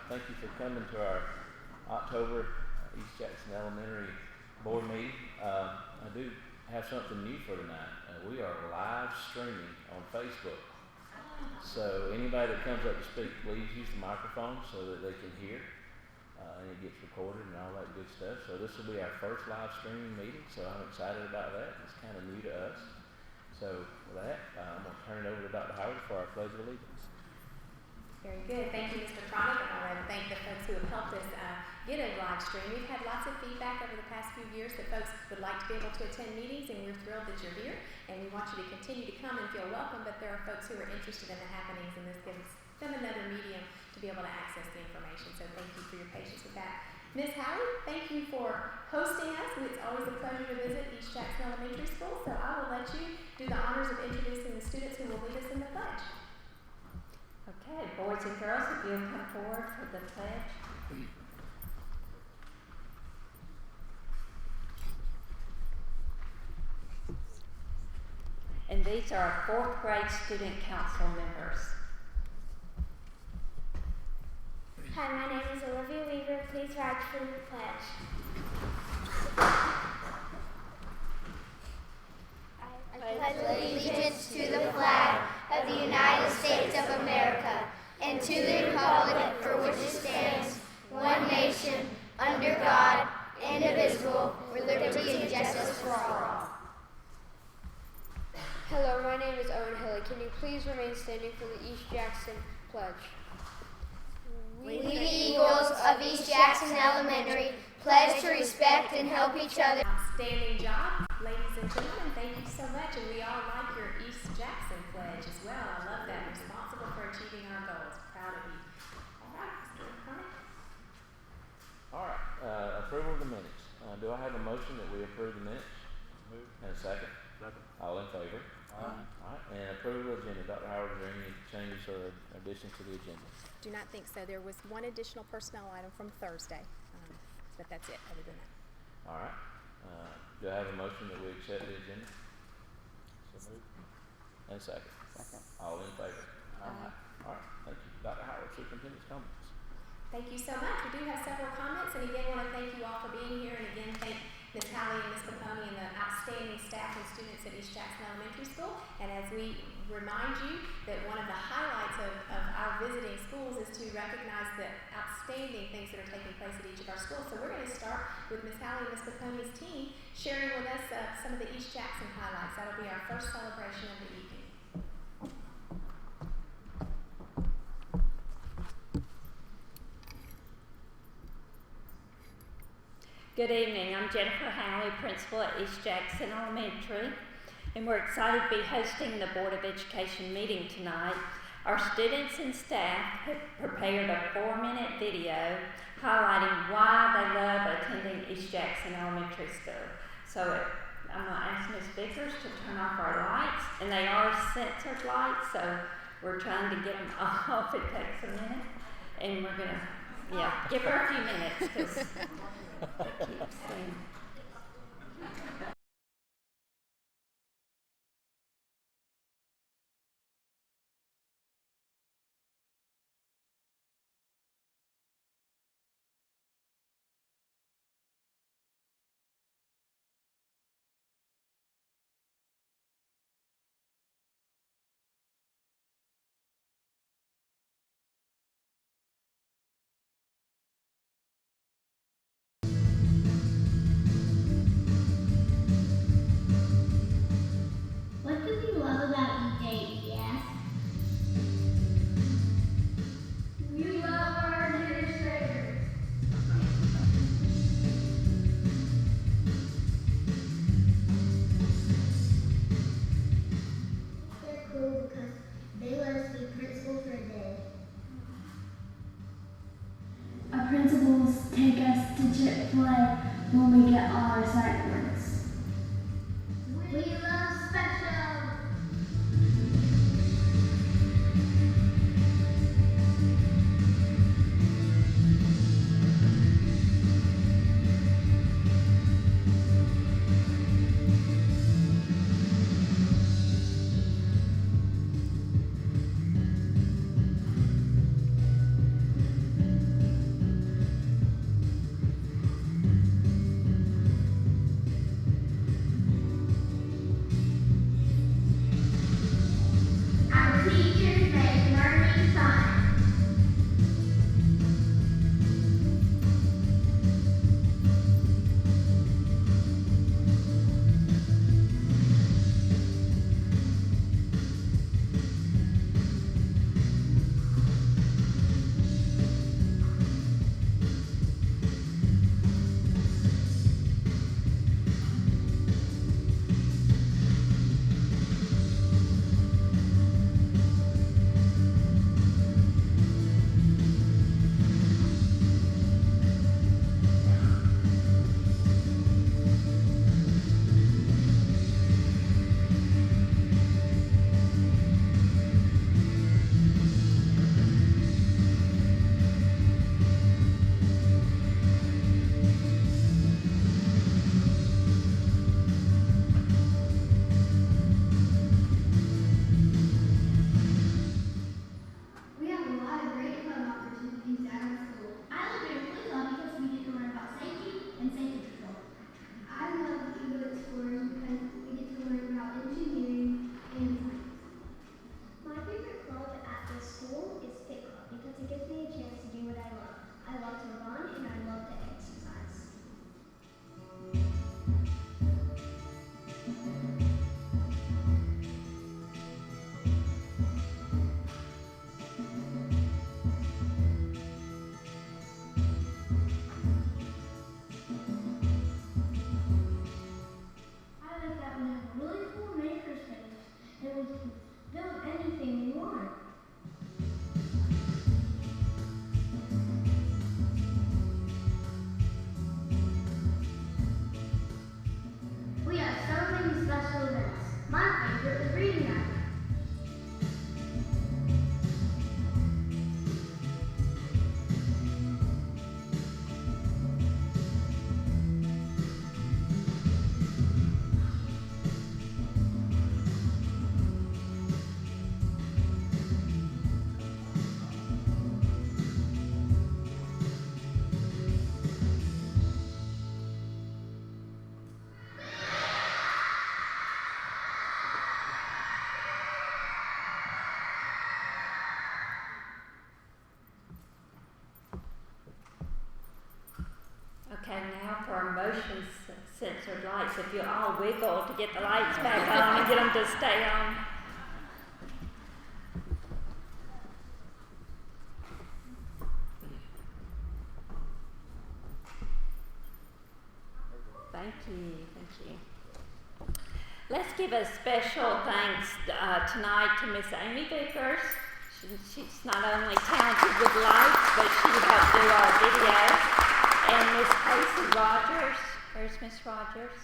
Thank you for coming to our October East Jackson Elementary board meeting. I do have something new for tonight. We are live streaming on Facebook. So anybody that comes up to speak, please use the microphone so that they can hear. And it gets recorded and all that good stuff. So this will be our first live streaming meeting, so I'm excited about that. It's kind of new to us. So with that, I'm going to turn it over to Dr. Howard for our Pledge of Allegiance. Very good. Thank you, Mr. Cronick, and I want to thank the folks who have helped us get a live stream. We've had lots of feedback over the past few years that folks would like to be able to attend meetings, and we're thrilled that you're here, and we want you to continue to come and feel welcome, but there are folks who are interested in the happenings, and this gives them another medium to be able to access the information. So thank you for your patience with that. Ms. Howard, thank you for hosting us. It's always a pleasure to visit East Jackson Elementary School, so I will let you do the honors of introducing the students who will lead us in the pledge. Okay, boys and girls, if you'll come forward for the pledge. And these are our 4th grade student council members. Hi, my name is Olivia Weaver. Please rise for the pledge. I pledge allegiance to the flag of the United States of America and to the republic for which it stands, one nation, under God, indivisible, with liberty and justice for all. Hello, my name is Owen Hilly. Can you please remain standing for the East Jackson pledge? We, the Eagles of East Jackson Elementary, pledge to respect and help each other. Outstanding job, ladies and gentlemen. Thank you so much, and we all like your East Jackson pledge as well. I love that. Responsible for achieving our goals. Proud of you. All right, Mr. Cronick. All right, approval of the minutes. Do I have a motion that we approve the minutes? Move. And a second? Second. All in favor? Aye. All right, and approval of the agenda. Dr. Howard, is there any changes or additions to the agenda? Do not think so. There was one additional personnel item from Thursday, but that's it other than that. All right. Do I have a motion that we accept the agenda? So moved. And a second? Second. All in favor? All right, thank you. Dr. Howard, superintendent's comments. Thank you so much. We do have several comments, and again, want to thank you all for being here, and again, thank Ms. Hallie and Ms. Capone and the outstanding staff and students at East Jackson Elementary School. And as we remind you that one of the highlights of our visiting schools is to recognize the outstanding things that are taking place at each of our schools. So we're going to start with Ms. Hallie and Ms. Capone's team sharing with us some of the East Jackson highlights. That'll be our first celebration of the evening. Good evening, I'm Jennifer Howley, principal at East Jackson Elementary, and we're excited to be hosting the Board of Education meeting tonight. Our students and staff have prepared a 4-minute video highlighting why they love attending East Jackson Elementary School. So I'm going to ask Ms. Vickers to turn off our lights, and they are censored lights, so we're trying to get them off. It takes a minute, and we're going to, give her a few minutes, because keep saying. motion censored lights. If you all wiggle to get the lights back on and get them to stay on. Thank you. Let's give a special thanks tonight to Miss Amy Vickers. She's not only talented with lights, but she helped do our videos. And Miss Casey Rogers. Where's Miss Rogers?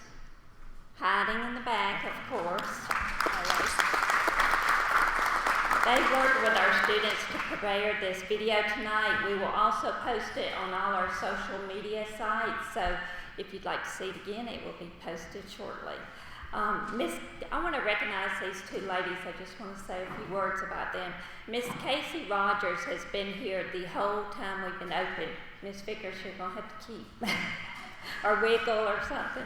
Hiding in the back, of course. They worked with our students to prepare this video tonight. We will also post it on all our social media sites, so if you'd like to see it again, it will be posted shortly. I want to recognize these two ladies. I just want to say a few words about them. Miss Casey Rogers has been here the whole time we've been open. Miss Vickers, you're going to have to keep or wiggle or something.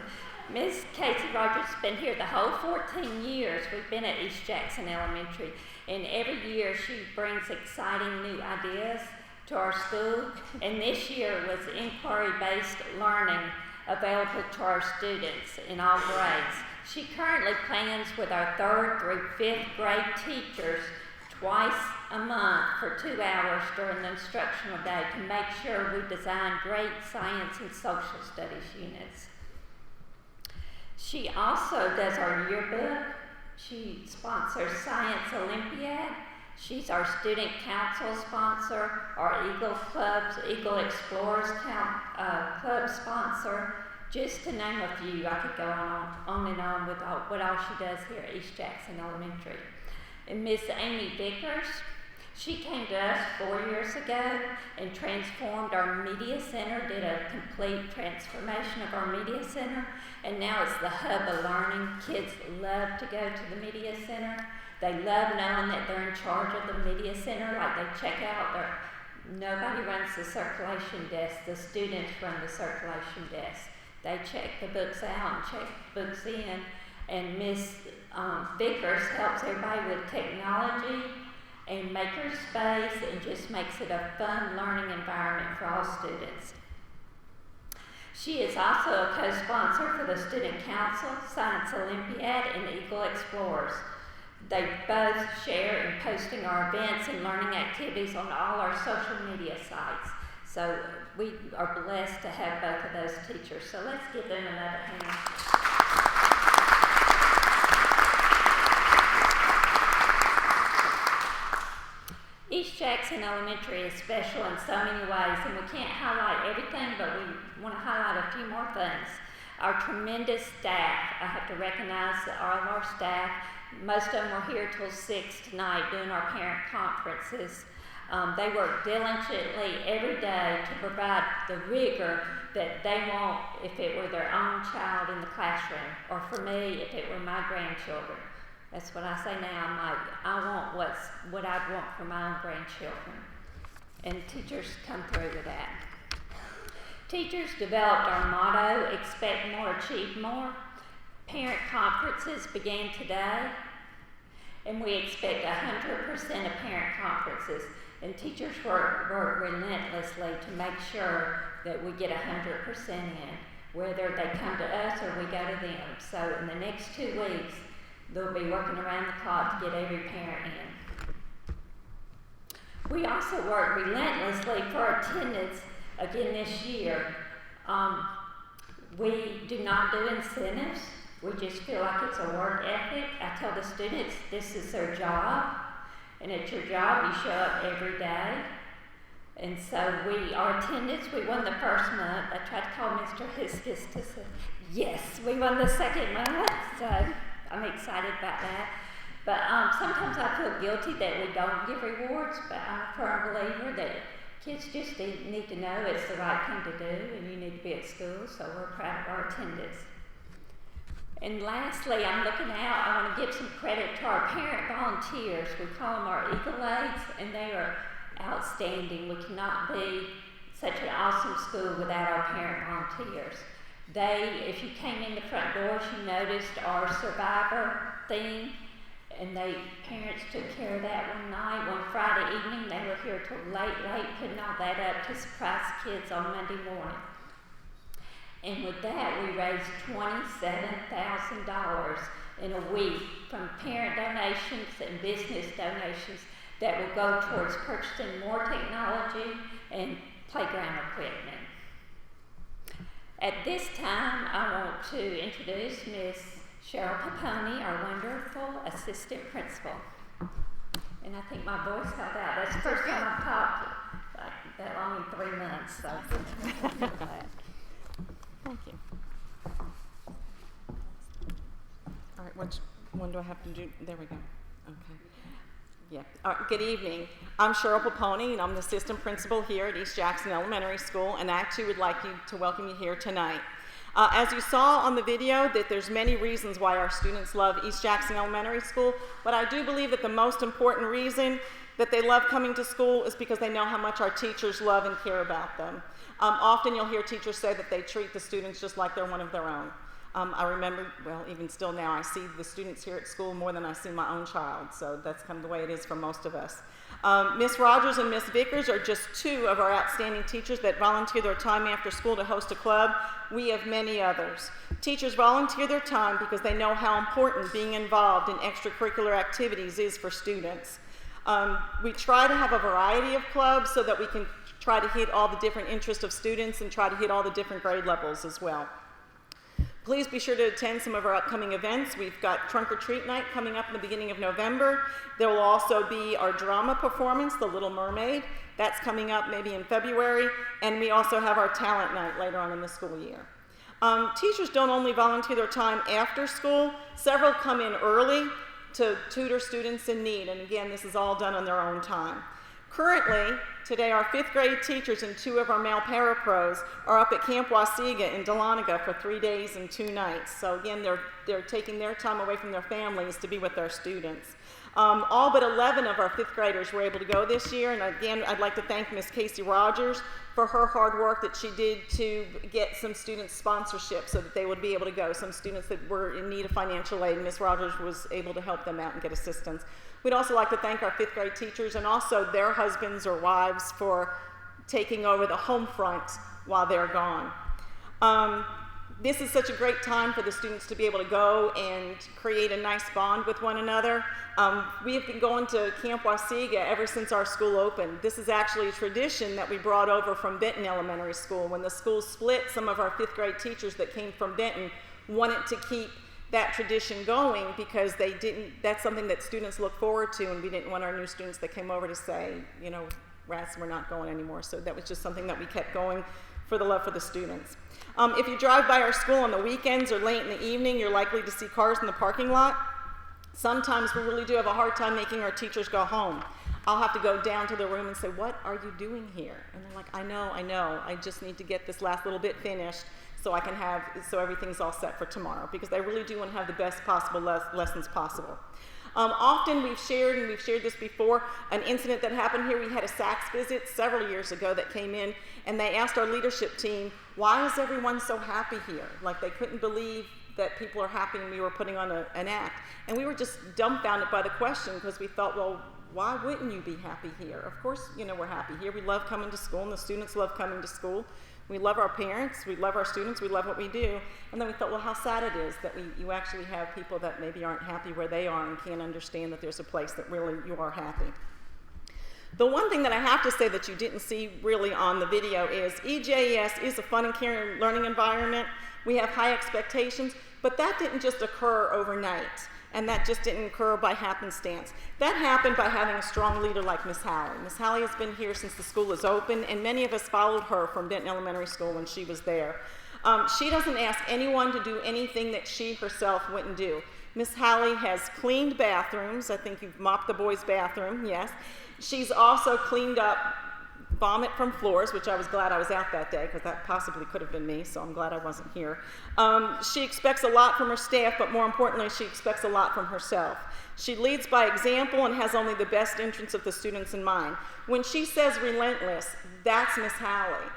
Miss Casey Rogers has been here the whole 14 years we've been at East Jackson Elementary, and every year she brings exciting new ideas to our school, and this year was inquiry-based learning available to our students in all grades. She currently plans with our 3rd through 5th grade teachers twice a month for 2 hours during the instructional day to make sure we design great science and social studies units. She also does our yearbook. She sponsors Science Olympiad. She's our student council sponsor, our Eagle Explorers Club sponsor. Just to name a few, I could go on and on with what all she does here at East Jackson Elementary. And Miss Amy Vickers, she came to us 4 years ago and transformed our media center, did a complete transformation of our media center, and now it's the hub of learning. Kids love to go to the media center. They love knowing that they're in charge of the media center, like they check out nobody runs the circulation desk, the students run the circulation desk. They check the books out and check the books in, and Miss Vickers helps everybody with technology and makerspace and just makes it a fun learning environment for all students. She is also a co-sponsor for the Student Council, Science Olympiad, and Eagle Explorers. They both share in posting our events and learning activities on all our social media sites. So we are blessed to have both of those teachers. So let's give them another hand. East Jackson Elementary is special in so many ways, and we can't highlight everything, but we want to highlight a few more things. Our tremendous staff. I have to recognize all of our staff. Most of them were here till 6 tonight doing our parent conferences. They work diligently every day to provide the rigor that they want if it were their own child in the classroom, or for me, if it were my grandchildren. That's what I say now. I want what I'd want for my own grandchildren. And teachers come through with that. Teachers developed our motto, expect more, achieve more. Parent conferences began today, and we expect 100% of parent conferences. And teachers work relentlessly to make sure that we get 100% in, whether they come to us or we go to them. So in the next 2 weeks, they'll be working around the clock to get every parent in. We also work relentlessly for attendance again this year. We do not do incentives. We just feel like it's a work ethic. I tell the students this is their job, and it's your job. You show up every day. And so our attendance, we won the first month. I tried to call Mr. Hiskis to say, yes, we won the second month. So I'm excited about that. But sometimes I feel guilty that we don't give rewards, but I'm a firm believer that kids just need to know it's the right thing to do, and you need to be at school, so we're proud of our attendance. And lastly, I'm looking out, I want to give some credit to our parent volunteers. We call them our Eagle Aides, and they are outstanding. We cannot be such an awesome school without our parent volunteers. If you came in the front doors, you noticed our survivor theme, and parents took care of that one night. One Friday evening, they were here till late, putting all that up to surprise kids on Monday morning. And with that, we raised $27,000 in a week from parent donations and business donations that will go towards purchasing more technology and playground equipment. At this time, I want to introduce Ms. Cheryl Paponi, our wonderful assistant principal. And I think my voice held out. That's the first time I've talked like that long in 3 months. So. Thank you. All right, which one do I have to do? There we go. Okay. Yeah. All right, good evening. I'm Cheryl Paponi, and I'm the assistant principal here at East Jackson Elementary School, and I actually would like to welcome you here tonight. As you saw on the video, that there's many reasons why our students love East Jackson Elementary School, but I do believe that the most important reason that they love coming to school is because they know how much our teachers love and care about them. Often you'll hear teachers say that they treat the students just like they're one of their own. I remember, well, even still now, I see the students here at school more than I see my own child, so that's kind of the way it is for most of us. Miss Rogers and Miss Vickers are just two of our outstanding teachers that volunteer their time after school to host a club. We have many others. Teachers volunteer their time because they know how important being involved in extracurricular activities is for students. We try to have a variety of clubs so that we can try to hit all the different interests of students and try to hit all the different grade levels as well. Please be sure to attend some of our upcoming events. We've got Trunk or Treat Night coming up in the beginning of November. There will also be our drama performance, The Little Mermaid. That's coming up maybe in February. And we also have our talent night later on in the school year. Teachers don't only volunteer their time after school. Several come in early to tutor students in need. And again, this is all done on their own time. Currently, today, our 5th grade teachers and 2 of our male parapros are up at Camp Wasiga in Dahlonega for 3 days and 2 nights. So again, they're taking their time away from their families to be with their students. All but 11 of our 5th graders were able to go this year, and again, I'd like to thank Miss Casey Rogers for her hard work that she did to get some students sponsorship so that they would be able to go. Some students that were in need of financial aid, Miss Rogers was able to help them out and get assistance. We'd also like to thank our 5th grade teachers and also their husbands or wives for taking over the home front while they're gone. This is such a great time for the students to be able to go and create a nice bond with one another. We have been going to Camp Wasiga ever since our school opened. This is actually a tradition that we brought over from Benton Elementary School. When the school split, some of our 5th grade teachers that came from Benton wanted to keep that tradition going because that's something that students look forward to, and we didn't want our new students that came over to say, you know, rats, we're not going anymore. So that was just something that we kept going for the love for the students. If you drive by our school on the weekends or late in the evening, you're likely to see cars in the parking lot. Sometimes we really do have a hard time making our teachers go home. I'll have to go down to their room and say, what are you doing here? And they're like, I know, I just need to get this last little bit finished so everything's all set for tomorrow, because they really do want to have the best possible lessons possible. Often we've shared this before, an incident that happened here. We had a SACS visit several years ago that came in, and they asked our leadership team, why is everyone so happy here? Like they couldn't believe that people are happy and we were putting on an act. And we were just dumbfounded by the question because we thought, well, why wouldn't you be happy here? Of course, you know, we're happy here. We love coming to school, and the students love coming to school. We love our parents, we love our students, we love what we do. And then we thought, well, how sad it is that you actually have people that maybe aren't happy where they are and can't understand that there's a place that really you are happy. The one thing that I have to say that you didn't see really on the video is EJES is a fun and caring learning environment. We have high expectations, but that didn't just occur overnight. And that just didn't occur by happenstance. That happened by having a strong leader like Miss Hallie. Miss Hallie has been here since the school is open, and many of us followed her from Benton Elementary School when she was there. She doesn't ask anyone to do anything that she herself wouldn't do. Miss Hallie has cleaned bathrooms. I think you've mopped the boys' bathroom, yes. She's also cleaned up vomit from floors, which I was glad I was out that day because that possibly could have been me, so I'm glad I wasn't here. She expects a lot from her staff, but more importantly, she expects a lot from herself. She leads by example and has only the best interests of the students in mind. When she says relentless, that's Miss Hallie.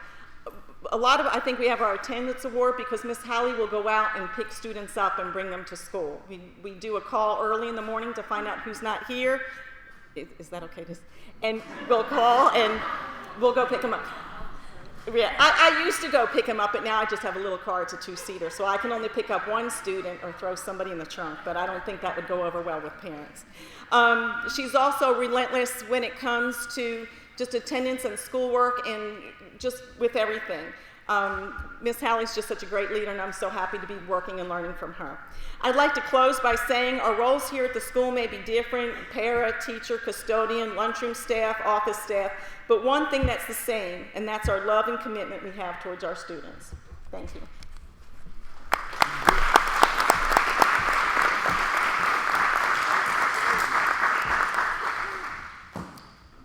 I think we have our attendance award because Miss Hallie will go out and pick students up and bring them to school. We do a call early in the morning to find out who's not here. Is that okay? And we'll call and we'll go pick them up. Yeah, I used to go pick him up, but now I just have a little car. It's a two-seater, so I can only pick up one student or throw somebody in the trunk, but I don't think that would go over well with parents. She's also relentless when it comes to just attendance and schoolwork and just with everything. Miss Hallie's just such a great leader, and I'm so happy to be working and learning from her. I'd like to close by saying our roles here at the school may be different: para, teacher, custodian, lunchroom staff, office staff, but one thing that's the same, and that's our love and commitment we have towards our students. Thank you.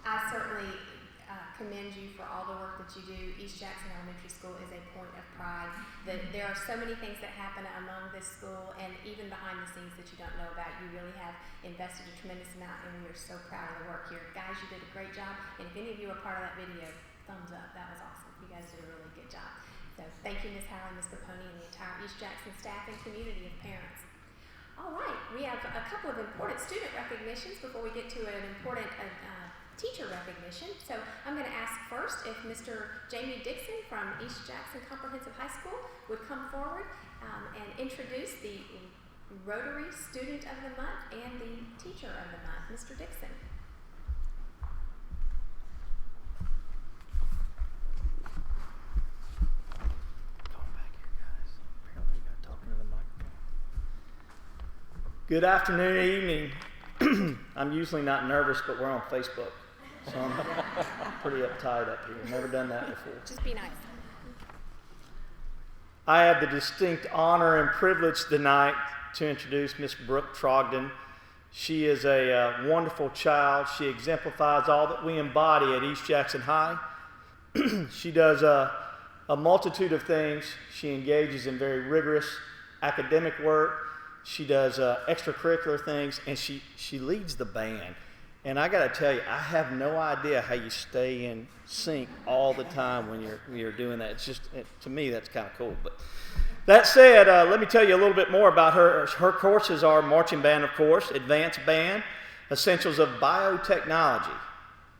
I certainly commend you for all the work that you do. East Jackson Elementary School is a point of pride. There are so many things that happen among this school and even behind the scenes that you don't know about. You really have invested a tremendous amount, and we are so proud of the work here. Guys, you did a great job, and if any of you are part of that video, thumbs up. That was awesome. You guys did a really good job. So thank you, Ms. Hallie, Ms. Capone, and the entire East Jackson staff and community of parents. All right, we have a couple of important student recognitions before we get to an important teacher recognition. So I'm going to ask first if Mr. Jamie Dixon from East Jackson Comprehensive High School would come forward and introduce the Rotary Student of the Month and the Teacher of the Month. Mr. Dixon. Good afternoon, evening. I'm usually not nervous, but we're on Facebook, so I'm pretty uptight up here. Never done that before. Just be nice. I have the distinct honor and privilege tonight to introduce Miss Brooke Trogdon. She is a wonderful child. She exemplifies all that we embody at East Jackson High. She does a multitude of things. She engages in very rigorous academic work. She does extracurricular things, and she leads the band. And I got to tell you, I have no idea how you stay in sync all the time when you're doing that. It's just, to me, that's kind of cool. But that said, let me tell you a little bit more about her. Her courses are marching band, of course, advanced band, essentials of biotechnology.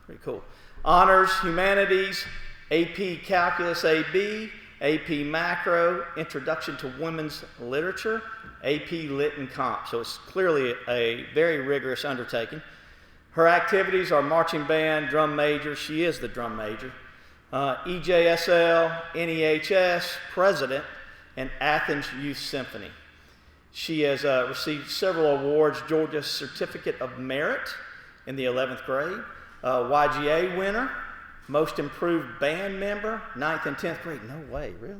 Pretty cool. Honors, humanities, AP Calculus AB, AP Macro, Introduction to Women's Literature, AP Lit and Comp. So it's clearly a very rigorous undertaking. Her activities are marching band, drum major. She is the drum major. EJSL, NEHS, president, and Athens Youth Symphony. She has received several awards: Georgia Certificate of Merit in the 11th grade, YGA winner, Most Improved Band Member, 9th and 10th grade. No way, really?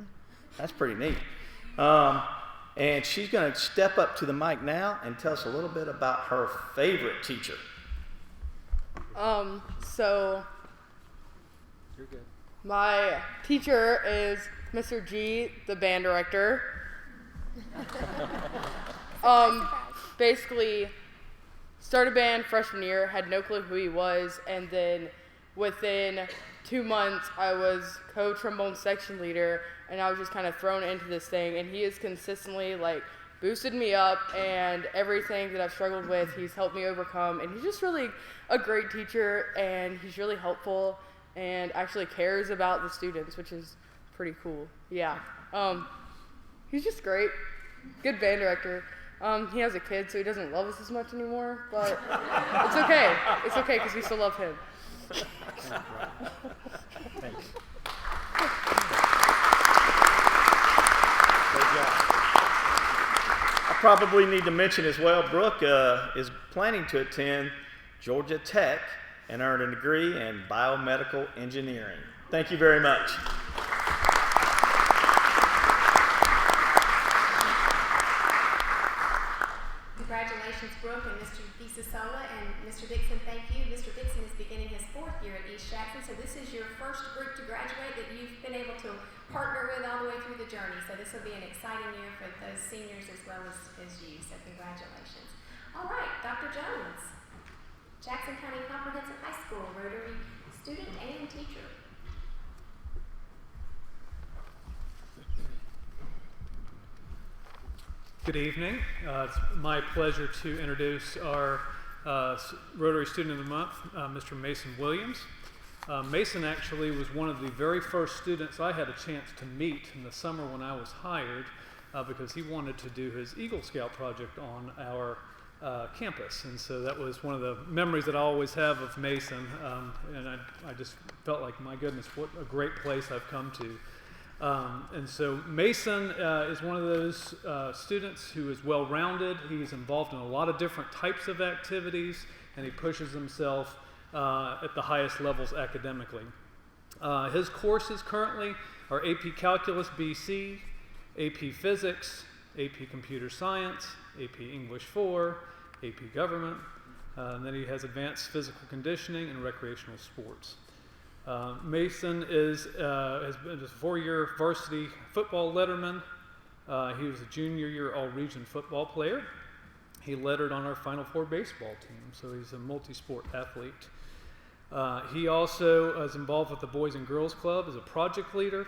That's pretty neat. And she's going to step up to the mic now and tell us a little bit about her favorite teacher. So You're good. my teacher is Mr. G, the band director. Basically, started band freshman year, had no clue who he was, and then within 2 months, I was co-trombone section leader, and I was just kind of thrown into this thing, and he has consistently, boosted me up, and everything that I've struggled with, he's helped me overcome, and he's just really a great teacher, and he's really helpful, and actually cares about the students, which is pretty cool. Yeah. He's just great. Good band director. He has a kid, so he doesn't love us as much anymore, but it's okay. It's okay, because we still love him. Thanks. I probably need to mention as well, Brooke is planning to attend Georgia Tech and earn a degree in biomedical engineering. Thank you very much. Congratulations, Brooke and Mr. DeSisola, and Mr. Dixon, thank you. Mr. Dixon is beginning his 4th year at East Jackson, so this is your first group to graduate that you've been able to partner with all the way through the journey. So this will be an exciting year for those seniors as well as you, so congratulations. All right, Dr. Jones, Jackson County Comprehensive High School, Rotary student and teacher. Good evening. It's my pleasure to introduce our Rotary Student of the Month, Mr. Mason Williams. Mason actually was one of the very first students I had a chance to meet in the summer when I was hired because he wanted to do his Eagle Scout project on our campus. And so that was one of the memories that I always have of Mason. And I just felt like, my goodness, what a great place I've come to. And so Mason is one of those students who is well-rounded. He's involved in a lot of different types of activities, and he pushes himself at the highest levels academically. His courses currently are AP Calculus BC, AP Physics, AP Computer Science, AP English 4, AP Government, and then he has Advanced Physical Conditioning and Recreational Sports. Mason has been a 4-year varsity football letterman. He was a junior year all-region football player. He lettered on our Final Four baseball team, so he's a multi-sport athlete. He also is involved with the Boys and Girls Club as a project leader.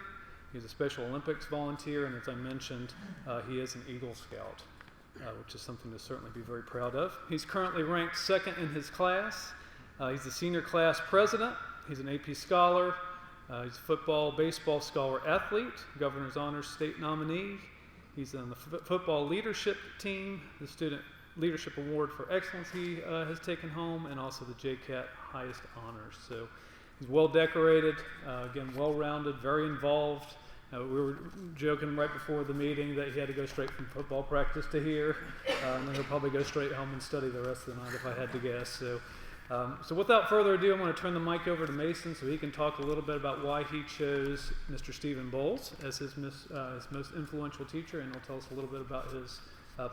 He's a Special Olympics volunteer, and as I mentioned, he is an Eagle Scout, which is something to certainly be very proud of. He's currently ranked second in his class. He's the senior class president. He's an AP scholar. He's a football, baseball scholar athlete, Governor's Honors State nominee. He's on the football leadership team, the Student Leadership Award for Excellence he has taken home, and also the JCAT highest honors. So he's well decorated, again, well-rounded, very involved. We were joking right before the meeting that he had to go straight from football practice to here, and then he'll probably go straight home and study the rest of the night if I had to guess. So without further ado, I'm going to turn the mic over to Mason so he can talk a little bit about why he chose Mr. Stephen Bowles as his most influential teacher, and he'll tell us a little bit about his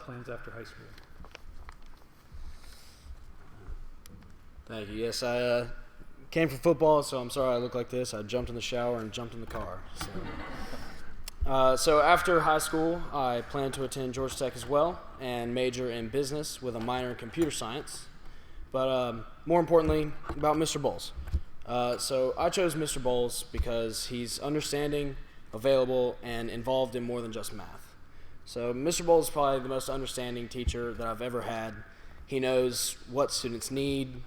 plans after high school. Thank you. Yes, I came from football, so I'm sorry I look like this. I jumped in the shower and jumped in the car. So after high school, I planned to attend Georgia Tech as well and major in business with a minor in computer science. But more importantly, about Mr. Bowles. So I chose Mr. Bowles because he's understanding, available, and involved in more than just math. So Mr. Bowles is probably the most understanding teacher that I've ever had. He knows what students need,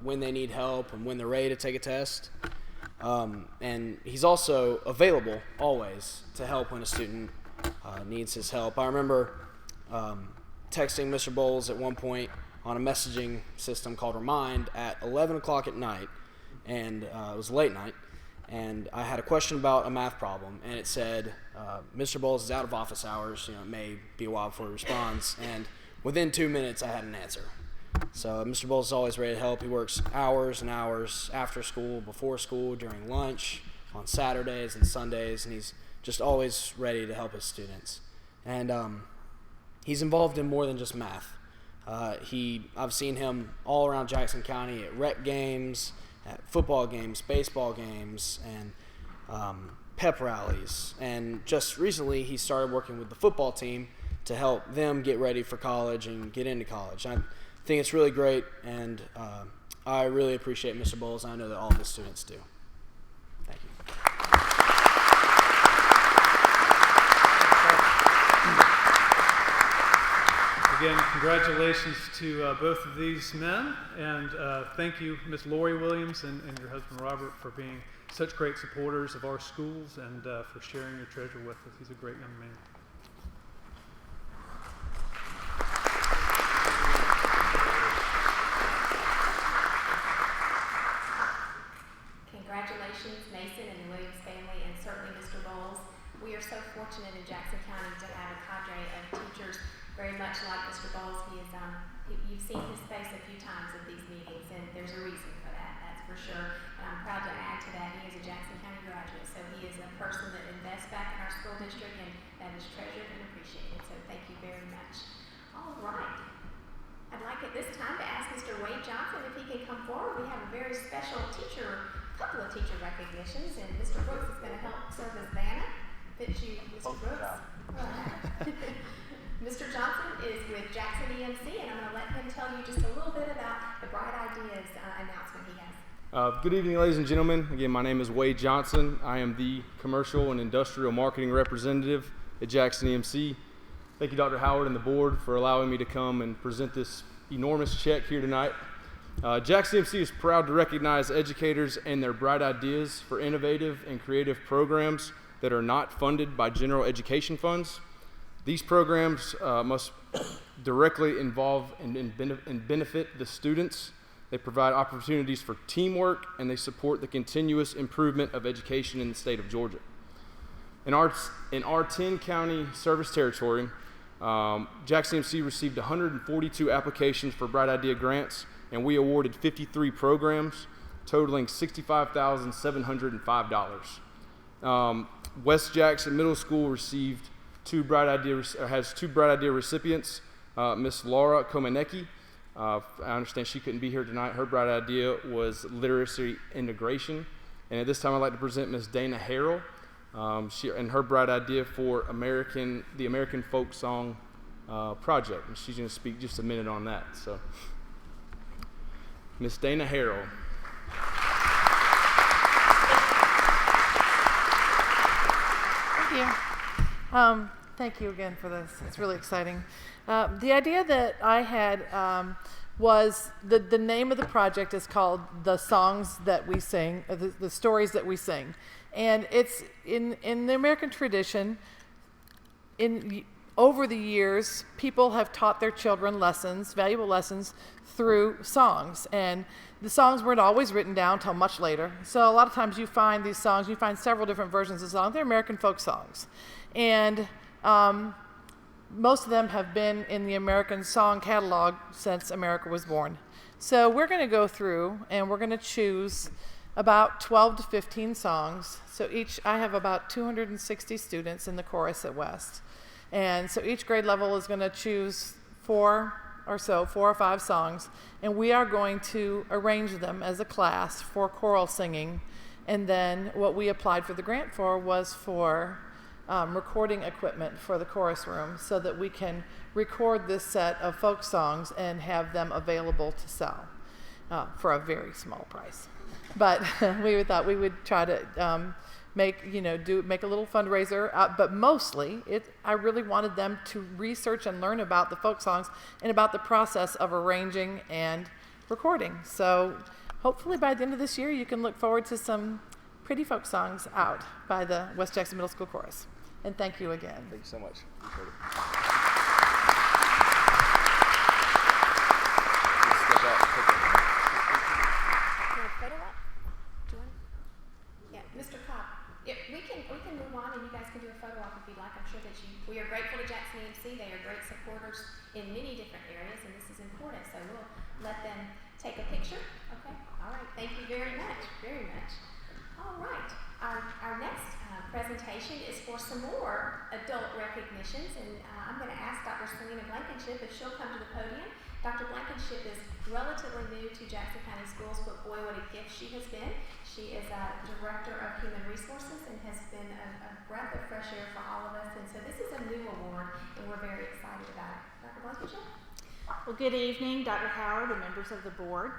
when they need help, and when they're ready to take a test. And he's also available always to help when a student needs his help. I remember texting Mr. Bowles at one point on a messaging system called Remind at 11 o'clock at night, and it was late night, and I had a question about a math problem, and it said, Mr. Bowles is out of office hours, it may be a while before he responds, and within 2 minutes I had an answer. So Mr. Bowles is always ready to help. He works hours and hours after school, before school, during lunch, on Saturdays and Sundays, and he's just always ready to help his students. And he's involved in more than just math. I've seen him all around Jackson County at rec games, at football games, baseball games, and pep rallies. And just recently, he started working with the football team to help them get ready for college and get into college. I think it's really great, and I really appreciate Mr. Bowles, and I know that all of his students do. Thank you. Again, congratulations to both of these men, and thank you, Ms. Lori Williams and your husband Robert, for being such great supporters of our schools and for sharing your treasure with us. He's a great young man. Congratulations, Mason and the Williams family, and certainly Mr. Bowles. We are so fortunate in Jackson County to have a cadre of teachers very much like Mr. Bowles. You've seen his face a few times at these meetings, and there's a reason for that, that's for sure. And I'm proud to add to that, he is a Jackson County graduate, so he is a person that invests back in our school district, and that is treasured and appreciated. So thank you very much. All right. I'd like at this time to ask Mr. Wade Johnson if he can come forward. We have a very special couple of teacher recognitions, and Mr. Brooks is going to help serve as Vanna. Fits you, Mr. Brooks. Mr. Johnson is with Jackson EMC, and I'm going to let him tell you just a little bit about the Bright Ideas announcement he has. Good evening, ladies and gentlemen. Again, my name is Wade Johnson. I am the Commercial and Industrial Marketing Representative at Jackson EMC. Thank you, Dr. Howard and the board, for allowing me to come and present this enormous check here tonight. Jackson EMC is proud to recognize educators and their bright ideas for innovative and creative programs that are not funded by general education funds. These programs must directly involve and benefit the students. They provide opportunities for teamwork, and they support the continuous improvement of education in the state of Georgia. In our 10-county service territory, Jackson EMC received 142 applications for Bright Idea grants, and we awarded 53 programs, totaling $65,705. West Jackson Middle School received has two Bright Idea recipients. Miss Laura Komanecki, I understand she couldn't be here tonight. Her Bright Idea was literacy integration. And at this time, I'd like to present Miss Dana Harrell, and her Bright Idea for the American Folk Song Project. And she's going to speak just a minute on that. So, Miss Dana Harrell. Thank you. Thank you again for this. It's really exciting. The idea that I had was the name of the project is called The Songs That We Sing, the Stories That We Sing. And it's in the American tradition, over the years, people have taught their children lessons, valuable lessons, through songs. And the songs weren't always written down until much later. So a lot of times you find these songs, you find several different versions of songs. They're American folk songs. And most of them have been in the American Song Catalog since America was born. So we're going to go through and we're going to choose about 12 to 15 songs. So I have about 260 students in the chorus at West. And so each grade level is going to choose 4 or 5 songs. And we are going to arrange them as a class for choral singing. And then what we applied for the grant for was for recording equipment for the chorus room so that we can record this set of folk songs and have them available to sell for a very small price. But we thought we would try to make a little fundraiser. But mostly, I really wanted them to research and learn about the folk songs and about the process of arranging and recording. So hopefully by the end of this year, you can look forward to some pretty folk songs out by the West Jackson Middle School Chorus. And thank you again. Thank you so much. Appreciate it. Mr. Cobb, we can move on and you guys can do a photo op if you'd like. I'm sure that we are grateful to Jackson EMC. They are great supporters in many different areas, and this is important. So we'll let them take a picture. Okay. All right. Thank you very much. Very much. All right. Our next presentation is for some more adult recognitions, and I'm going to ask Dr. Selena Blankenship if she'll come to the podium. Dr. Blankenship is relatively new to Jackson County Schools, but boy, what a gift she has been. She is a Director of Human Resources and has been a breath of fresh air for all of us, and so this is a new award, and we're very excited about it. Dr. Blankenship? Well, good evening, Dr. Howard and members of the board.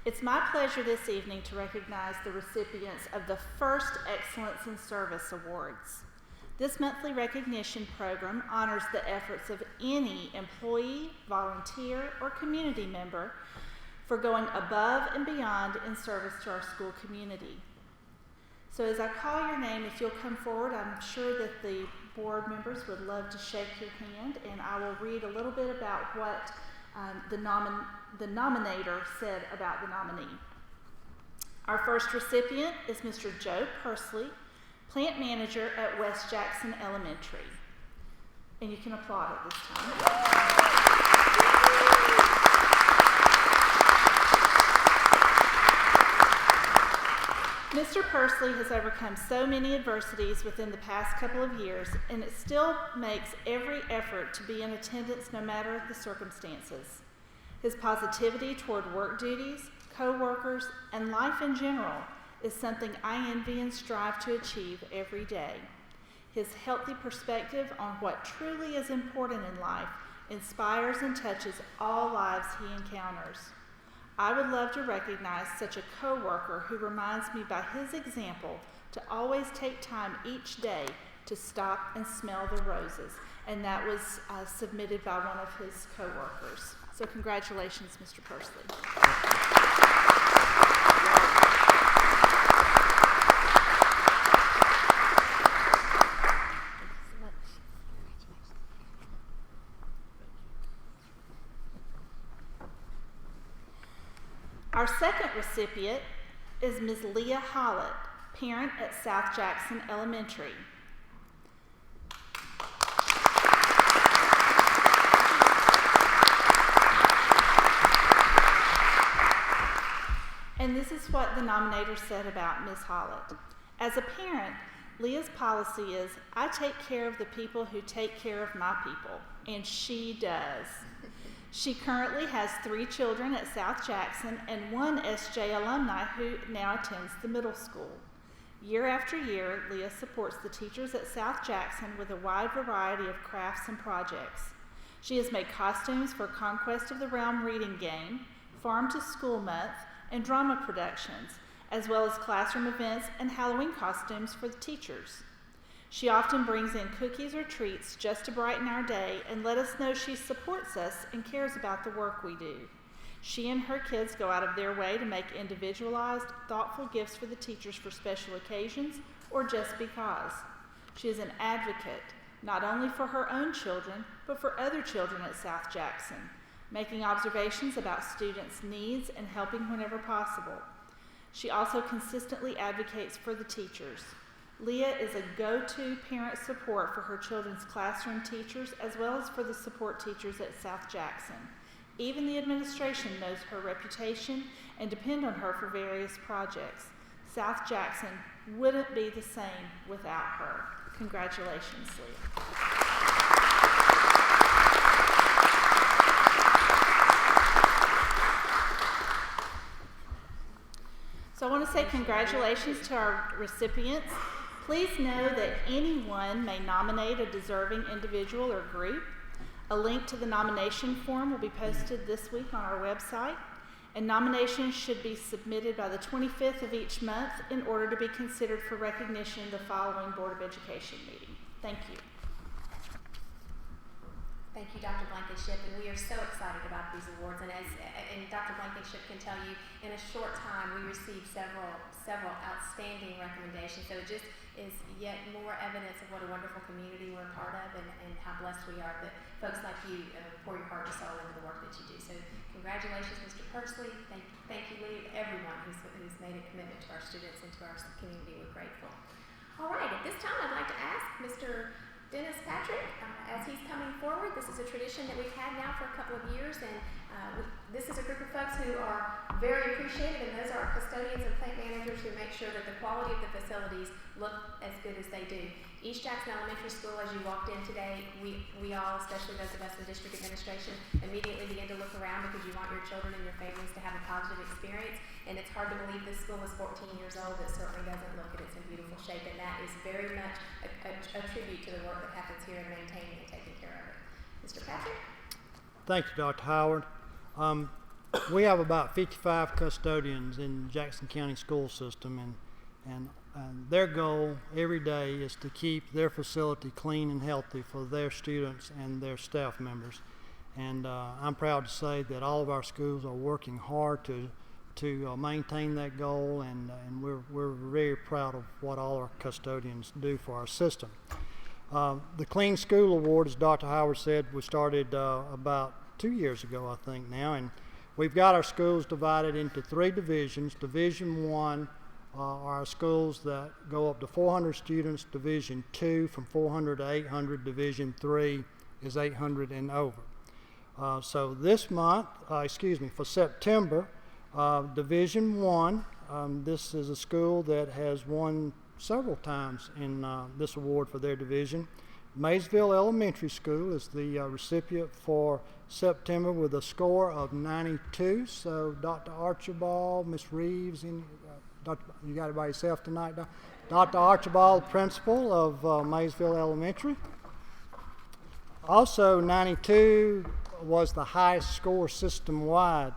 It's my pleasure this evening to recognize the recipients of the first Excellence in Service Awards. This monthly recognition program honors the efforts of any employee, volunteer, or community member for going above and beyond in service to our school community. So as I call your name, if you'll come forward, I'm sure that the board members would love to shake your hand, and I will read a little bit about what the nominator said about the nominee. Our first recipient is Mr. Joe Persley, plant manager at West Jackson Elementary. And you can applaud at this time. Mr. Persley has overcome so many adversities within the past couple of years, and it still makes every effort to be in attendance no matter the circumstances. His positivity toward work duties, co-workers, and life in general is something I envy and strive to achieve every day. His healthy perspective on what truly is important in life inspires and touches all lives he encounters. I would love to recognize such a co-worker who reminds me by his example to always take time each day to stop and smell the roses. and that was submitted by one of his co-workers. So congratulations, Mr. Persley. Our second recipient is Ms. Leah Hollett, parent at South Jackson Elementary. And this is what the nominator said about Ms. Hollett. As a parent, Leah's policy is, I take care of the people who take care of my people, and she does. She currently has 3 children at South Jackson and 1 SJ alumni who now attends the middle school. Year after year, Leah supports the teachers at South Jackson with a wide variety of crafts and projects. She has made costumes for Conquest of the Realm reading game, Farm to School Month, and drama productions, as well as classroom events and Halloween costumes for the teachers. She often brings in cookies or treats just to brighten our day and let us know she supports us and cares about the work we do. She and her kids go out of their way to make individualized, thoughtful gifts for the teachers for special occasions or just because. She is an advocate, not only for her own children, but for other children at South Jackson, making observations about students' needs and helping whenever possible. She also consistently advocates for the teachers. Leah is a go-to parent support for her children's classroom teachers as well as for the support teachers at South Jackson. Even the administration knows her reputation and depend on her for various projects. South Jackson wouldn't be the same without her. Congratulations, Leah. So I want to say congratulations to our recipients. Please know that anyone may nominate a deserving individual or group. A link to the nomination form will be posted this week on our website, and nominations should be submitted by the 25th of each month in order to be considered for recognition in the following Board of Education meeting. Thank you. Thank you, Dr. Blankenship, and we are so excited about these awards. And Dr. Blankenship can tell you, in a short time, we received several outstanding recommendations. So it just is yet more evidence of what a wonderful community we're a part of, and how blessed we are that folks like you pour your heart and soul into the work that you do. So congratulations, Mr. Persley. Thank you, Lee, everyone who's made a commitment to our students and to our community. We're grateful. All right, at this time, I'd like to ask Mr. Dennis Patrick, as he's coming forward. This is a tradition that we've had now for a couple of years, and this is a group of folks who are very appreciated, and those are our custodians and plant managers who make sure that the quality of the facilities look as good as they do. East Jackson Elementary School, as you walked in today, we all, especially those of us in district administration, immediately begin to look around because you want your children and your families to have a positive experience. And it's hard to believe this school is 14 years old. It certainly doesn't look it. It's in beautiful shape, and that is very much a tribute to the work that happens here in maintaining and taking care of it. Mr. Patrick? Thank you, Dr. Howard. We have about 55 custodians in the Jackson County school system, and their goal every day is to keep their facility clean and healthy for their students and their staff members. And I'm proud to say that all of our schools are working hard to maintain that goal, and we're very proud of what all our custodians do for our system. The Clean School Award, as Dr. Howard said, we started about 2 years ago, I think now, and we've got our schools divided into 3 divisions. Division 1 are our schools that go up to 400 students. Division 2 from 400 to 800. Division 3 is 800 and over. So this month, for September, Division 1, this is a school that has won several times in this award for their division. Maysville Elementary School is the recipient for September with a score of 92. So Dr. Archibald, Ms. Reeves, you got it by yourself tonight, Dr. Archibald, principal of Maysville Elementary. Also 92 was the highest score system-wide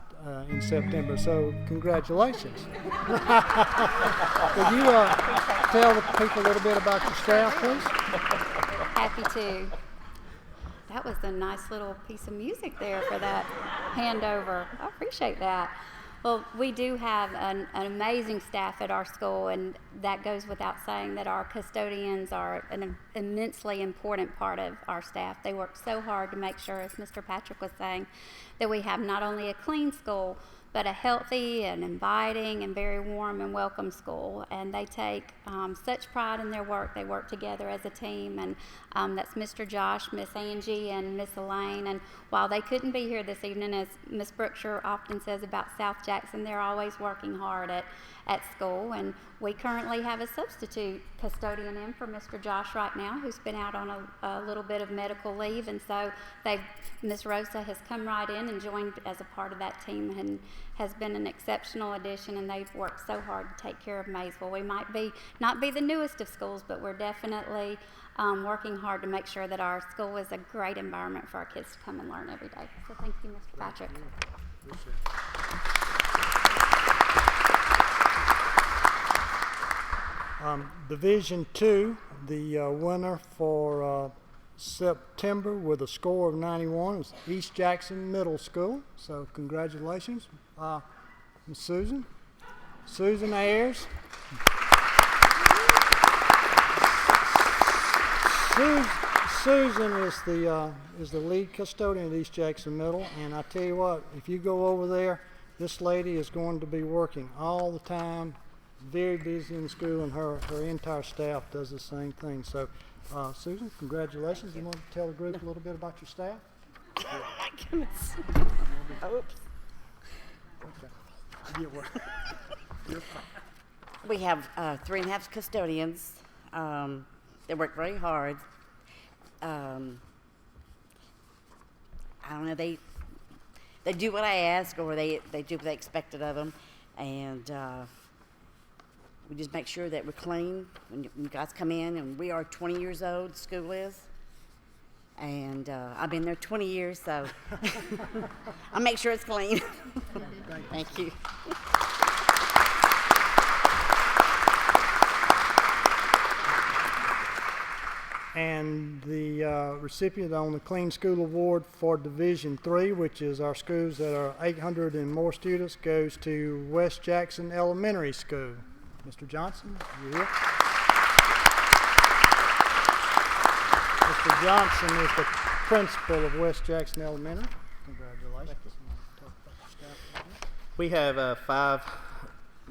in September, so congratulations. Could you tell the people a little bit about your staff, please? Happy to. That was a nice little piece of music there for that handover. I appreciate that. Well, we do have an amazing staff at our school, and that goes without saying that our custodians are an immensely important part of our staff. They work so hard to make sure, as Mr. Patrick was saying, that we have not only a clean school, but a healthy and inviting and very warm and welcome school. And they take such pride in their work. They work together as a team, and that's Mr. Josh, Miss Angie, and Miss Elaine. And while they couldn't be here this evening, as Miss Brookshire often says about South Jackson, they're always working hard at school. And we currently have a substitute custodian in for Mr. Josh right now, who's been out on a little bit of medical leave. And so Miss Rosa has come right in and joined as a part of that team, and has been an exceptional addition, and they've worked so hard to take care of Maysville. We might not be the newest of schools, but we're definitely working hard to make sure that our school is a great environment for our kids to come and learn every day. So thank you, Mr. Patrick. Division 2, the winner for September with a score of 91 is East Jackson Middle School. So congratulations, Ms. Susan. Susan Ayers. Susan is the lead custodian at East Jackson Middle, and I tell you what, if you go over there, this lady is going to be working all the time, very busy in school, and her entire staff does the same thing. So, Susan, congratulations. You want to tell the group a little bit about your staff? Oh my goodness. Oops. Okay. We have 3.5 custodians. They work very hard. I don't know, they do what I ask, or they do what they expected of them, and we just make sure that we're clean when you guys come in. And we are 20 years old, school is, and I've been there 20 years, so I make sure it's clean. Thank you. And the recipient on the Clean School Award for Division 3, which is our schools that are 800 and more students, goes to West Jackson Elementary School. Mr. Johnson, you here? Mr. Johnson is the principal of West Jackson Elementary. Congratulations. We have 5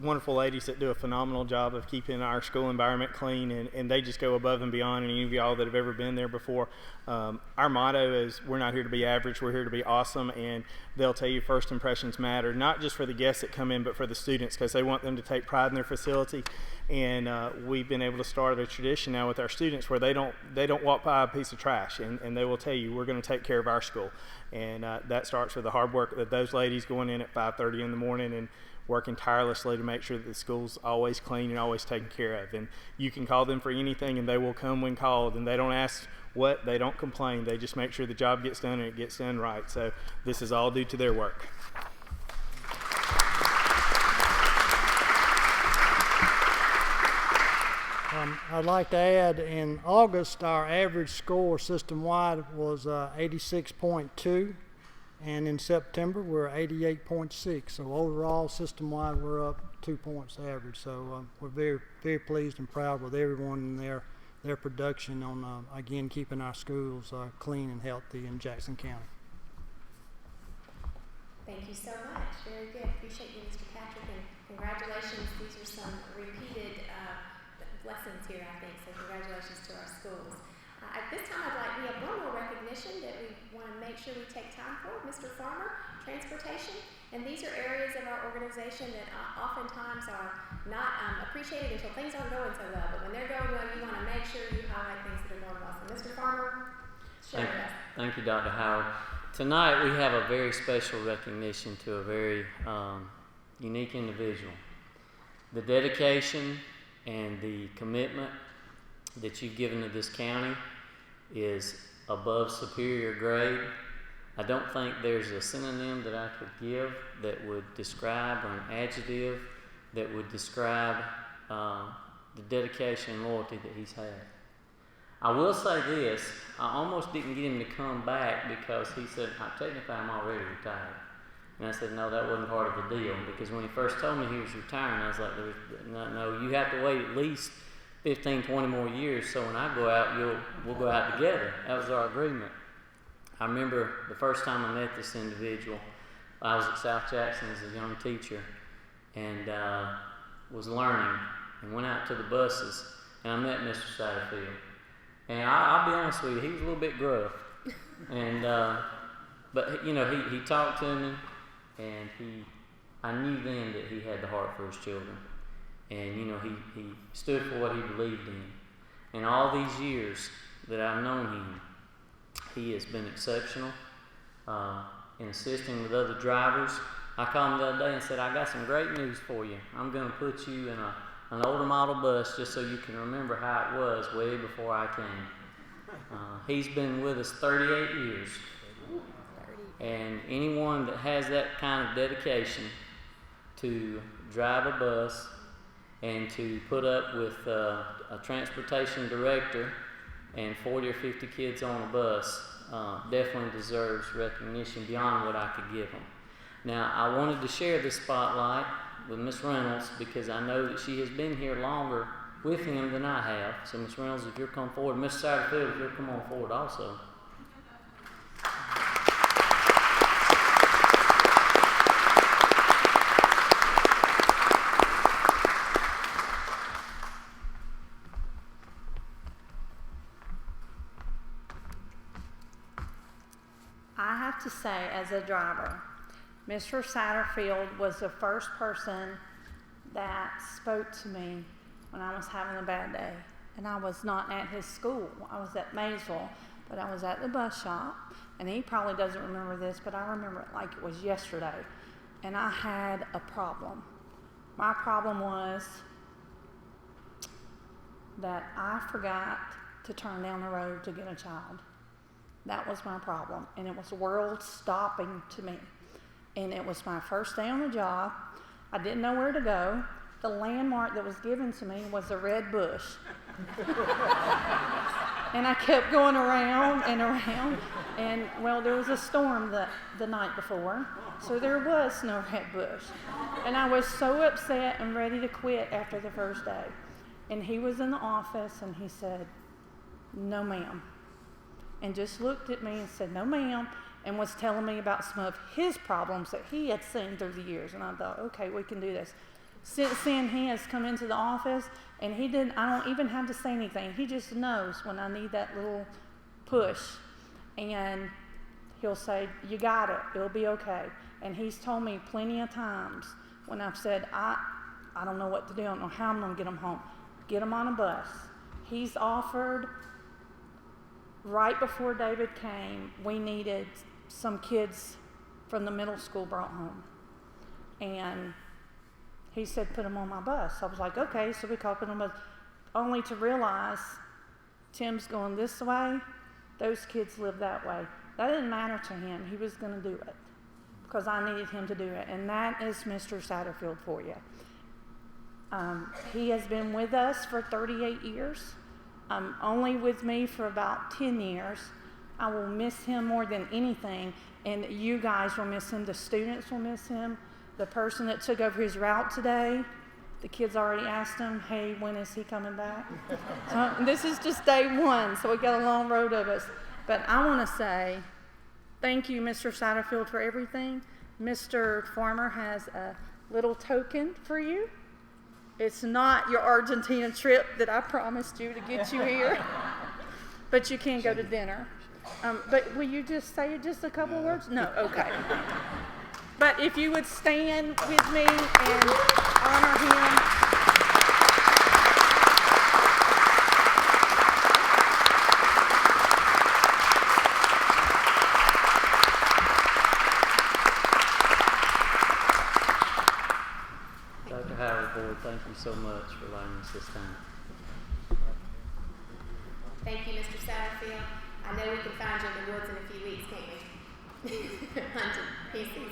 wonderful ladies that do a phenomenal job of keeping our school environment clean, and they just go above and beyond any of y'all that have ever been there before. Our motto is, we're not here to be average, we're here to be awesome, and they'll tell you first impressions matter, not just for the guests that come in, but for the students, because they want them to take pride in their facility. And we've been able to start a tradition now with our students where they don't walk by a piece of trash, and they will tell you, we're going to take care of our school. And that starts with the hard work that those ladies going in at 5:30 in the morning and working tirelessly to make sure that the school's always clean and always taken care of. And you can call them for anything, and they will come when called, and they don't ask what, they don't complain, they just make sure the job gets done and it gets done right. So this is all due to their work. I'd like to add, in August, our average score system-wide was 86.2, and in September, we're 88.6. So overall, system-wide, we're up 2 points average. So we're very, very pleased and proud with everyone and their production on, again, keeping our schools clean and healthy in Jackson County. Thank you so much. Very good. Appreciate you, Mr. Patrick, and congratulations. These are some repeated lessons here, I think, so congratulations to our schools. At this time, we have one more recognition that we want to make sure we take time for. Mr. Farmer, transportation, and these are areas of our organization that oftentimes are not appreciated until things aren't going so well, but when they're going well, you want to make sure you highlight things that are going well. So Mr. Farmer, share with us. Thank you, Dr. Howard. Tonight, we have a very special recognition to a very unique individual. The dedication and the commitment that you've given to this county is above superior grade. I don't think there's a synonym that I could give that would describe, or an adjective that would describe the dedication and loyalty that he's had. I will say this, I almost didn't get him to come back because he said, technically I'm already retired. And I said, no, that wasn't part of the deal, because when he first told me he was retiring, I was like, no, you have to wait at least 15, 20 more years, so when I go out, we'll go out together. That was our agreement. I remember the first time I met this individual, I was at South Jackson as a young teacher, and was learning, and went out to the buses, and I met Mr. Satterfield. And I'll be honest with you, he was a little bit gruff, and but you know, he talked to me, and I knew then that he had the heart for his children, and you know, he stood for what he believed in. And all these years that I've known him, he has been exceptional in assisting with other drivers. I called him the other day and said, I got some great news for you. I'm going to put you in an older model bus just so you can remember how it was way before I came. He's been with us 38 years. And anyone that has that kind of dedication to drive a bus and to put up with a transportation director and 40 or 50 kids on a bus definitely deserves recognition beyond what I could give them. Now, I wanted to share this spotlight with Miss Reynolds because I know that she has been here longer with him than I have. So, Miss Reynolds, if you'll come forward. Miss Satterfield, if you'll come on forward also. I have to say, as a driver, Mr. Satterfield was the first person that spoke to me when I was having a bad day. And I was not at his school. I was at Maysville, but I was at the bus shop. And he probably doesn't remember this, but I remember it like it was yesterday. And I had a problem. My problem was that I forgot to turn down the road to get a child. That was my problem, and it was world-stopping to me. And it was my first day on the job. I didn't know where to go. The landmark that was given to me was a red bush. And I kept going around and around, and well, there was a storm the night before, so there was no red bush. And I was so upset and ready to quit after the first day. And he was in the office, and he said, "No, ma'am." And just looked at me and said, "No, ma'am," and was telling me about some of his problems that he had seen through the years. And I thought, okay, we can do this. Since then, he has come into the office, and I don't even have to say anything. He just knows when I need that little push. And he'll say, "You got it, it'll be okay." And he's told me plenty of times when I've said, I don't know what to do, I don't know how I'm going to get them home. Get them on a bus. He's offered. Right before David came, we needed some kids from the middle school brought home. And he said, "Put them on my bus." I was like, okay, so we called put them on, only to realize Tim's going this way, those kids live that way. That didn't matter to him. He was going to do it because I needed him to do it. And that is Mr. Satterfield for you. He has been with us for 38 years. Only with me for about 10 years. I will miss him more than anything, and you guys will miss him. The students will miss him. The person that took over his route today, the kids already asked him, "Hey, when is he coming back?" So this is just day one, so we got a long road of us. But I want to say thank you, Mr. Satterfield, for everything. Mr. Farmer has a little token for you. It's not your Argentina trip that I promised you to get you here, but you can go to dinner. But will you just say just a couple words? No, okay. But if you would stand with me and honor him. Dr. Howard, Board, thank you so much for allowing us this time. Thank you, Mr. Satterfield. I know we can find you in the woods in a few weeks, can't we? Hunting pieces.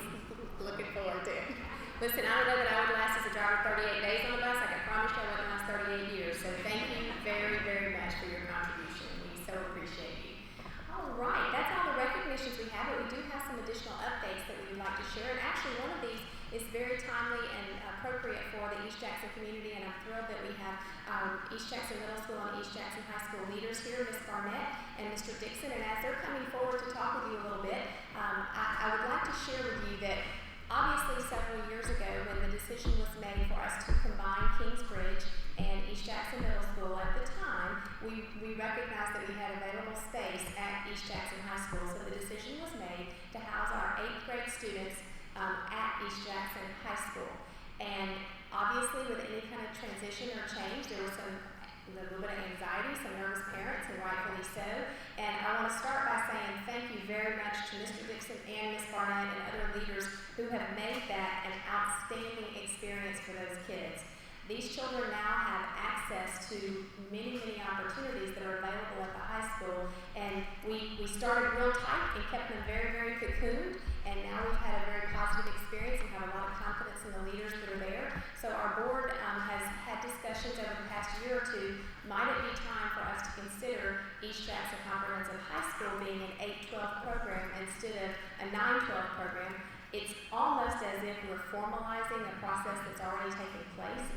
Looking forward to it. Listen, I don't know that I would last as a driver 38 days on the bus. I can promise you I wouldn't last 38 years. So thank you very, very much for your contribution. We so appreciate you. All right, that's all the recognitions we have, but we do have some additional updates that we would like to share. And actually, one of these is very timely and appropriate for the East Jackson community, and I'm thrilled that we have East Jackson Middle School and East Jackson High School leaders here, Ms. Barnett and Mr. Dixon. And as they're coming forward to talk with you a little bit, I would like to share with you that obviously several years ago when the decision was made for us to combine Kingsbridge and East Jackson Middle School, at the time, we recognized that we had available space at East Jackson High School. So the decision was made to house our 8th grade students at East Jackson High School. And obviously with any kind of transition or change, there was a little bit of anxiety, some nervous parents, and rightfully so. And I want to start by saying thank you very much to Mr. Dixon and Ms. Barnett and other leaders who have made that an outstanding experience for those kids. These children now have access to many, many opportunities that are available at the high school, and we started real tight and kept them very, very cocooned, and now we've had a very positive experience and have a lot of confidence in the leaders that are there. So our board has had discussions over the past year or two. Might it be time for us to consider East Jackson Comprehensive High School being an 8-12 program instead of a 9-12 program? It's almost as if we're formalizing a process that's already taken place.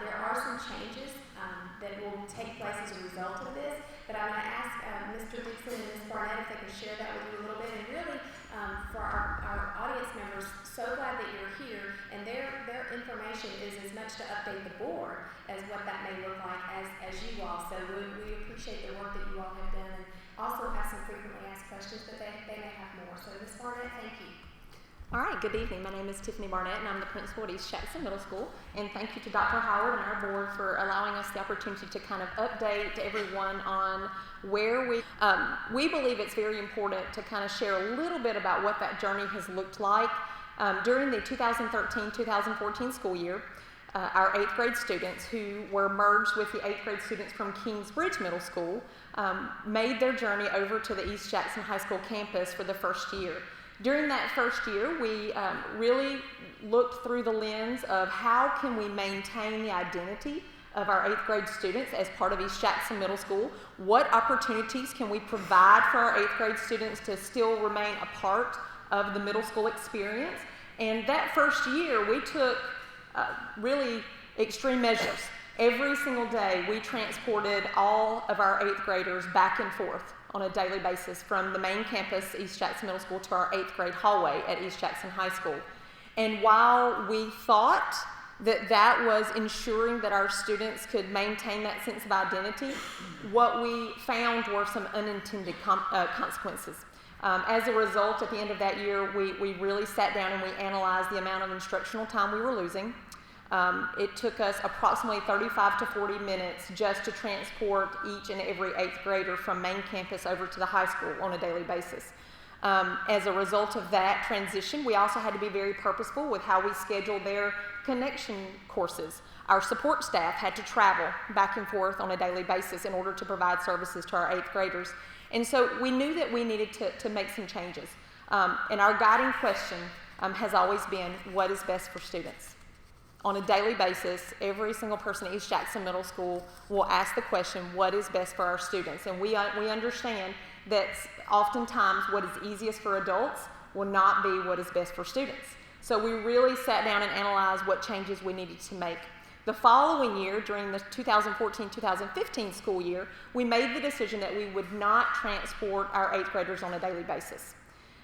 There are some changes that will take place as a result of this, but I'm going to ask Mr. Dixon and Ms. Barnett if they can share that with you a little bit. And really, for our audience members, so glad that you're here, and their information is as much to update the board as what that may look like as you all. So we appreciate the work that you all have done, and also have some frequently asked questions, but they may have more. So Ms. Barnett, thank you. All right, good evening. My name is Tiffany Barnett, and I'm the principal at East Jackson Middle School. And thank you to Dr. Howard and our board for allowing us the opportunity to kind of update everyone on where we believe it's very important to kind of share a little bit about what that journey has looked like. During the 2013-2014 school year, our 8th grade students who were merged with the 8th grade students from Kingsbridge Middle School made their journey over to the East Jackson High School campus for the first year. During that first year, we really looked through the lens of how can we maintain the identity of our 8th grade students as part of East Jackson Middle School. What opportunities can we provide for our 8th grade students to still remain a part of the middle school experience? And that first year, we took really extreme measures. Every single day, we transported all of our 8th graders back and forth on a daily basis from the main campus, East Jackson Middle School, to our 8th grade hallway at East Jackson High School. And while we thought that was ensuring that our students could maintain that sense of identity, what we found were some unintended consequences. As a result, at the end of that year, we really sat down and we analyzed the amount of instructional time we were losing. It took us approximately 35 to 40 minutes just to transport each and every 8th grader from main campus over to the high school on a daily basis. As a result of that transition, we also had to be very purposeful with how we scheduled their connection courses. Our support staff had to travel back and forth on a daily basis in order to provide services to our 8th graders. And so we knew that we needed to make some changes. And our guiding question has always been, what is best for students? On a daily basis, every single person at East Jackson Middle School will ask the question, what is best for our students? And we understand that oftentimes what is easiest for adults will not be what is best for students. So we really sat down and analyzed what changes we needed to make. The following year, during the 2014-2015 school year, we made the decision that we would not transport our 8th graders on a daily basis.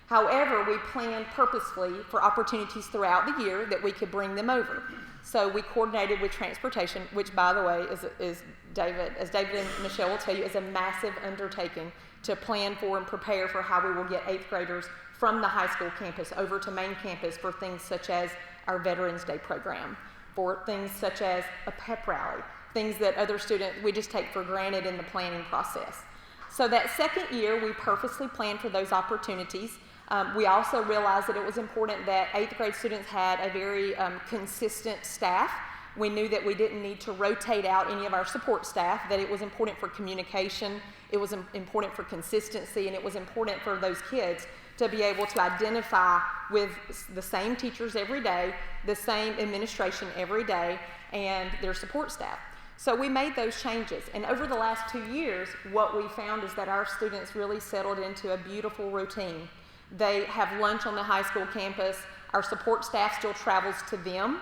However, we planned purposefully for opportunities throughout the year that we could bring them over. So we coordinated with transportation, which, by the way, as David and Michelle will tell you, is a massive undertaking to plan for and prepare for how we will get 8th graders from the high school campus over to main campus for things such as our Veterans Day program, for things such as a pep rally, things that other students, we just take for granted in the planning process. So that second year, we purposely planned for those opportunities. We also realized that it was important that 8th grade students had a very consistent staff. We knew that we didn't need to rotate out any of our support staff, that it was important for communication, it was important for consistency, and it was important for those kids to be able to identify with the same teachers every day, the same administration every day, and their support staff. So we made those changes, and over the last 2 years, what we found is that our students really settled into a beautiful routine. They have lunch on the high school campus. Our support staff still travels to them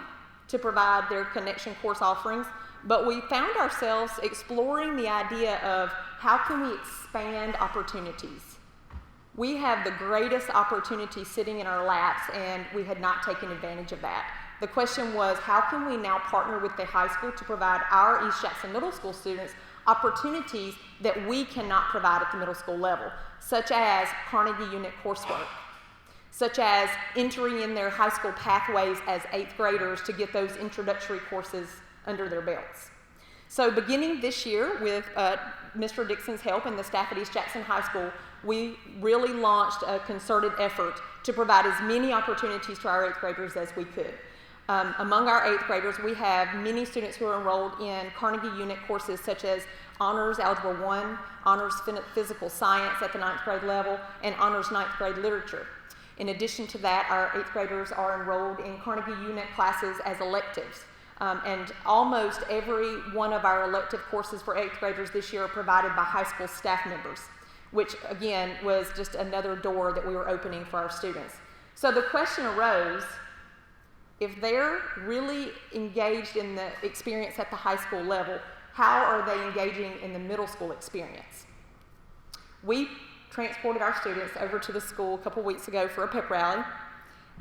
to provide their connection course offerings, but we found ourselves exploring the idea of how can we expand opportunities. We have the greatest opportunity sitting in our laps, and we had not taken advantage of that. The question was, how can we now partner with the high school to provide our East Jackson Middle School students opportunities that we cannot provide at the middle school level, such as Carnegie Unit coursework, such as entering in their high school pathways as 8th graders to get those introductory courses under their belts. So beginning this year with Mr. Dixon's help and the staff at East Jackson High School, we really launched a concerted effort to provide as many opportunities to our 8th graders as we could. Among our 8th graders, we have many students who are enrolled in Carnegie Unit courses such as Honors Algebra 1, Honors Physical Science at the 9th grade level, and Honors 9th grade Literature. In addition to that, our 8th graders are enrolled in Carnegie Unit classes as electives. And almost every one of our elective courses for 8th graders this year are provided by high school staff members, which again was just another door that we were opening for our students. So the question arose, if they're really engaged in the experience at the high school level, how are they engaging in the middle school experience? We transported our students over to the school a couple weeks ago for a pep rally,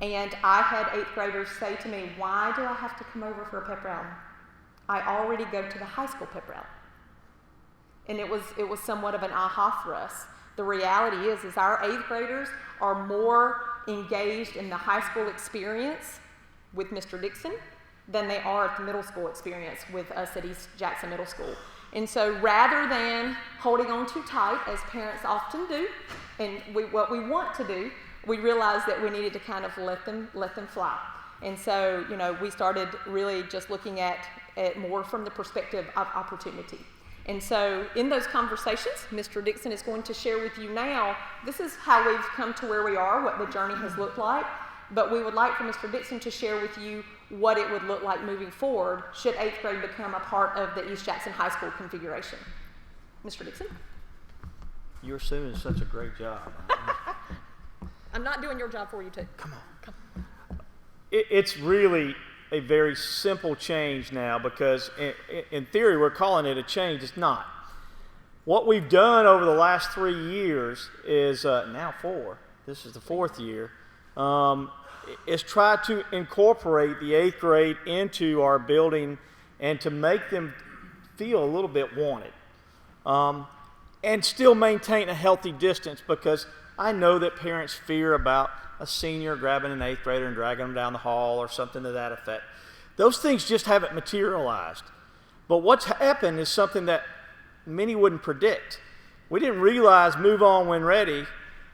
and I had 8th graders say to me, why do I have to come over for a pep rally? I already go to the high school pep rally. And it was somewhat of an aha for us. The reality is our 8th graders are more engaged in the high school experience with Mr. Dixon than they are at the middle school experience with us at East Jackson Middle School. And so rather than holding on too tight, as parents often do, and what we want to do, we realized that we needed to kind of let them fly. And so, we started really just looking at it more from the perspective of opportunity. And so in those conversations, Mr. Dixon is going to share with you now, this is how we've come to where we are, what the journey has looked like. But we would like for Mr. Dixon to share with you what it would look like moving forward should 8th grade become a part of the East Jackson High School configuration. Mr. Dixon? You're doing such a great job. I'm not doing your job for you, too. Come on. It's really a very simple change now because in theory we're calling it a change. It's not. What we've done over the last 3 years is, now 4, this is the 4th year, is try to incorporate the 8th grade into our building and to make them feel a little bit wanted. And still maintain a healthy distance, because I know that parents fear about a senior grabbing an 8th grader and dragging them down the hall or something to that effect. Those things just haven't materialized. But what's happened is something that many wouldn't predict. We didn't realize Move On When Ready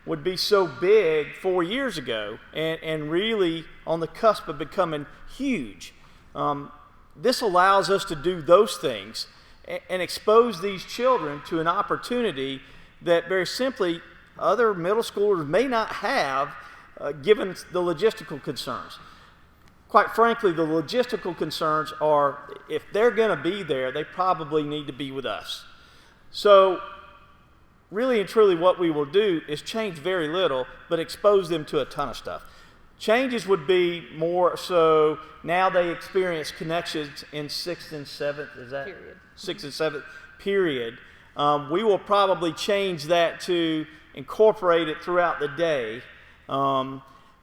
would be so big 4 years ago and really on the cusp of becoming huge. This allows us to do those things and expose these children to an opportunity that very simply other middle schoolers may not have, given the logistical concerns. Quite frankly, the logistical concerns are, if they're going to be there, they probably need to be with us. So really and truly what we will do is change very little, but expose them to a ton of stuff. Changes would be more so now they experience connections in 6th and 7th, is that? Period. 6th and 7th period. We will probably change that to incorporate it throughout the day.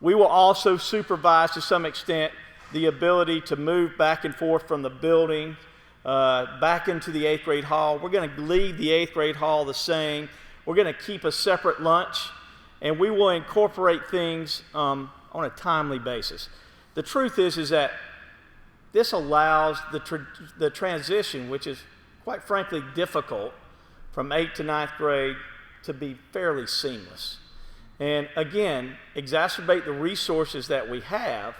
We will also supervise to some extent the ability to move back and forth from the building back into the 8th grade hall. We're going to leave the 8th grade hall the same. We're going to keep a separate lunch, and we will incorporate things on a timely basis. The truth is that this allows the transition, which is quite frankly difficult, from 8th to 9th grade to be fairly seamless. And again, exacerbate the resources that we have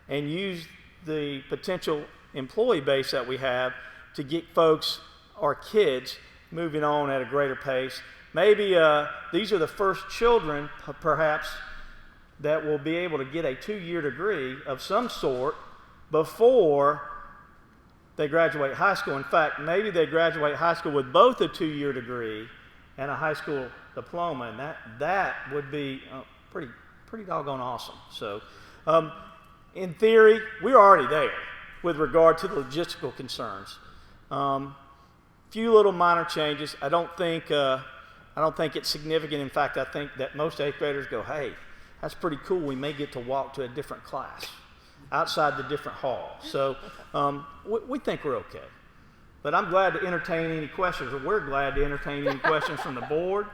and use the potential employee base that we have to get folks, our kids, moving on at a greater pace maybe these are the first children, perhaps, that will be able to get a 2-year degree of some sort before they graduate high school. In fact, maybe they graduate high school with both a 2-year degree and a high school diploma, and that would be pretty doggone awesome. So, in theory, we're already there with regard to the logistical concerns. Few little minor changes. I don't think it's significant. In fact, I think that most 8th graders go, "Hey, that's pretty cool. We may get to walk to a different class outside the different hall." So we think we're okay. But I'm glad to entertain any questions, or we're glad to entertain any questions from the board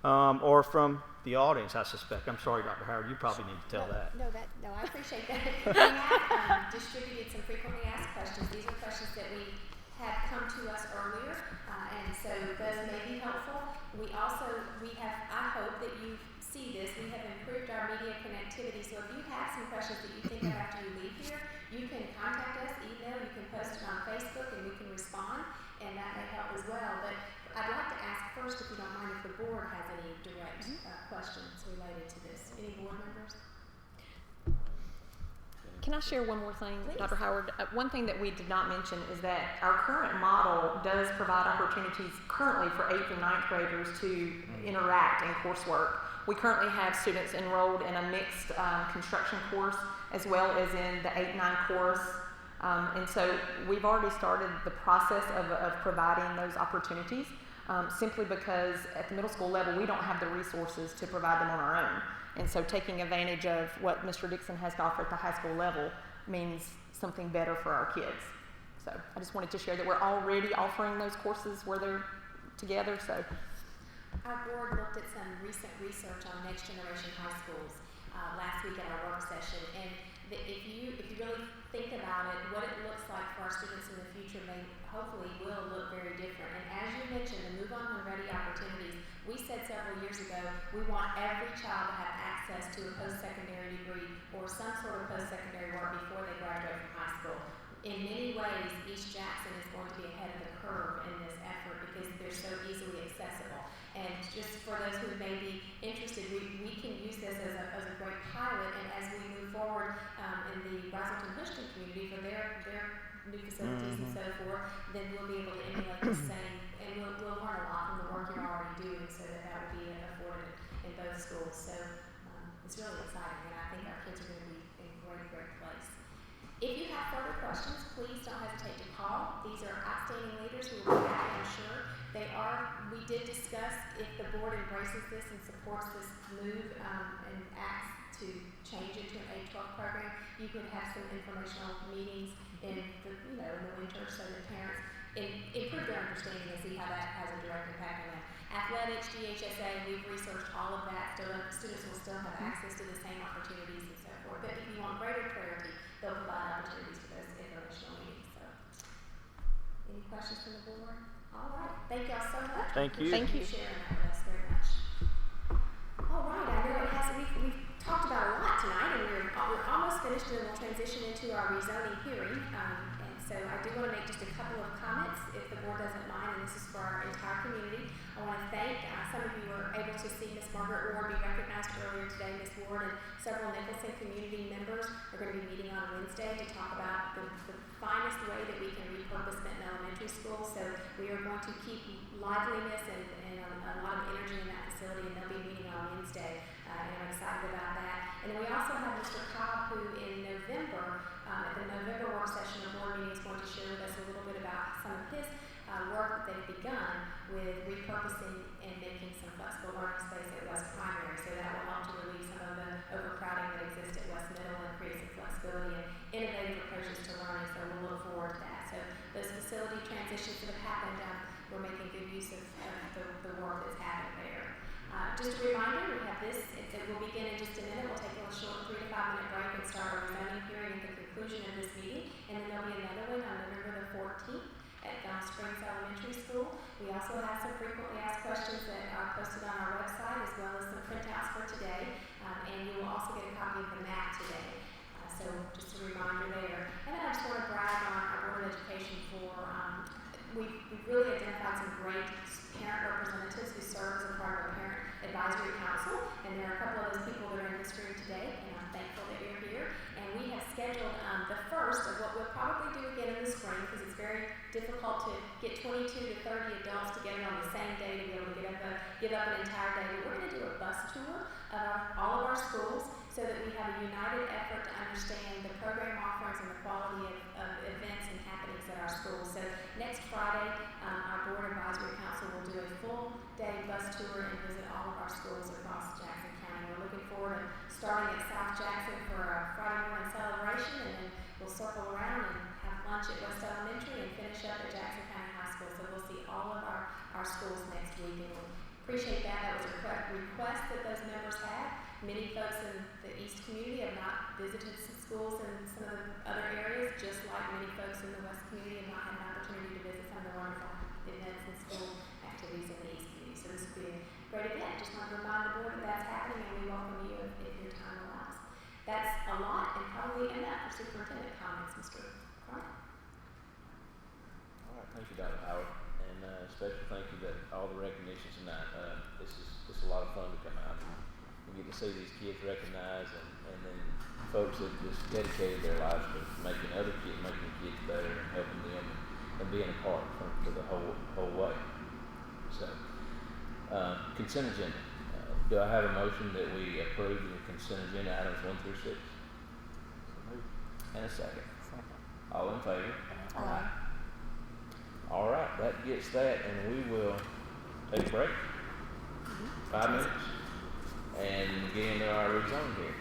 or from the audience, I suspect. I'm sorry, Dr. Howard, you probably need to tell that. No, I appreciate that. We have distributed some frequently asked questions. These are questions that we had come to us earlier, and so those may be helpful. We have, I hope that you see this, we have improved our media connectivity, so if you have some questions that you think of after you leave here, you can contact us, email, you can post it on Facebook, and we can respond, and that may help as well. But I'd like to ask first, if you don't mind, if the board has any direct questions related to this. Any board members? Can I share one more thing, Please. Dr. Howard? One thing that we did not mention is that our current model does provide opportunities currently for 8th and 9th graders to interact in coursework. We currently have students enrolled in a mixed construction course as well as in the 8-9 course. And so we've already started the process of providing those opportunities simply because at the middle school level we don't have the resources to provide them on our own. And so taking advantage of what Mr. Dixon has to offer at the high school level means something better for our kids. So I just wanted to share that we're already offering those courses where they're together. So our board looked at some recent research on next generation high schools last week at our work session, and if you really think about it, what it looks like for our students in the future hopefully will look very different. And as you mentioned, the Move On When Ready opportunities, we said several years ago, we want every child to have access to a post-secondary degree or some sort of post-secondary work before they graduate from high school. In many ways, East Jackson is going to be ahead of the curve in this effort because they're so easily accessible. And just for those who may be interested, we can use this as a great pilot, and as we move forward in the Brazelton-Houston community for their new facilities and so forth, then we'll be able to emulate the same, and we'll learn a lot from the work you're already doing so that will be afforded in both schools. So it's really exciting, and I think our kids are going to be in a great place. If you have further questions, please don't hesitate to call. These are outstanding leaders who will be happy, I'm sure. We did discuss if the board embraces this and supports this move and acts to change it to an 8-12 program, you could have some informational meetings in the winter so that parents improve their understanding and see how that has a direct impact on them. Athletics, DHSA, we've researched all of that. Students will still have access to the same opportunities and so forth. But if you want greater clarity, they'll provide opportunities for those informational meetings. So, any questions from the board? All right. Thank y'all so much. Thank you. Thank you for sharing that with us very much. All right. I know we've talked about a lot tonight, and we're almost finished, and we'll transition into our rezoning hearing. And so I do want to make just a couple of comments, if the board doesn't mind, and this is for our entire community. I want to thank some of you were able to see Ms. Margaret Ward be recognized earlier today. Ms. Ward and several Nicholson community members are going to be meeting on Wednesday to talk about the finest way that we can repurpose Benton Elementary School. So we are going to keep liveliness and a lot of energy in that facility, and they'll be meeting on Wednesday, and I'm excited about that. And then we also have Mr. Cobb, who in November, at the November work session, the board meeting is going to share with us a little bit about some of his work that they've begun with repurposing and making some flexible learning space at West Primary. So that will help to relieve some of the overcrowding that exists at West Middle and create some flexibility and innovative approaches to learning. So we'll look forward to that. So those facility transitions that have happened, we're making good use of the work that's happened there. Just a reminder, we have this, it will begin in just a minute. We'll take a short 3 to 5 minute break and start our rezoning hearing at the conclusion of this meeting. And then there'll be another one on November the 14th at Gum Springs Elementary School. We also have some frequently asked questions that are posted on our website, as well as some printouts for today. And you will also get a copy of the map today. So just a reminder there. And then I just want to brag on our Board of Education for, we've really identified some great parent representatives who serve as a part 22 to 30 adults together on the same day to be able to give up an entire day. But we're going to do a bus tour of all of our schools so that we have a united effort to understand the program offerings and the quality of events and happenings at our schools. So next Friday, our Board Advisory Council will do a full day bus tour and visit all of our schools across Jackson County. We're looking forward to starting at South Jackson for a Friday morning celebration, and then we'll circle around and have lunch at West Elementary and finish up at Jackson County High School. So we'll see all of our schools next week, and we appreciate that. That was a request that those members had. Many folks in the East community have not visited some schools in some of the other areas, just like many folks in the West community have not had an opportunity to visit some of the wonderful events and school activities in the East community. So this will be a great event. Just want to remind the board that that's happening, and we welcome you if your time allows. That's a lot and probably enough for superintendent comments, Mr. Cronick. All right, thank you, Dr. Howard, and special thank you that all the recognitions tonight. It's a lot of fun to come out and get to see these kids recognized, and then folks that just dedicated their lives to making kids better and helping them and being a part for the whole way. So, consent agenda. Do I have a motion that we approve the consent agenda items 1 through 6? And a second. All in favor? Aye. All right, that gets that, and we will take a break. 5 minutes. And get into our rezoning here.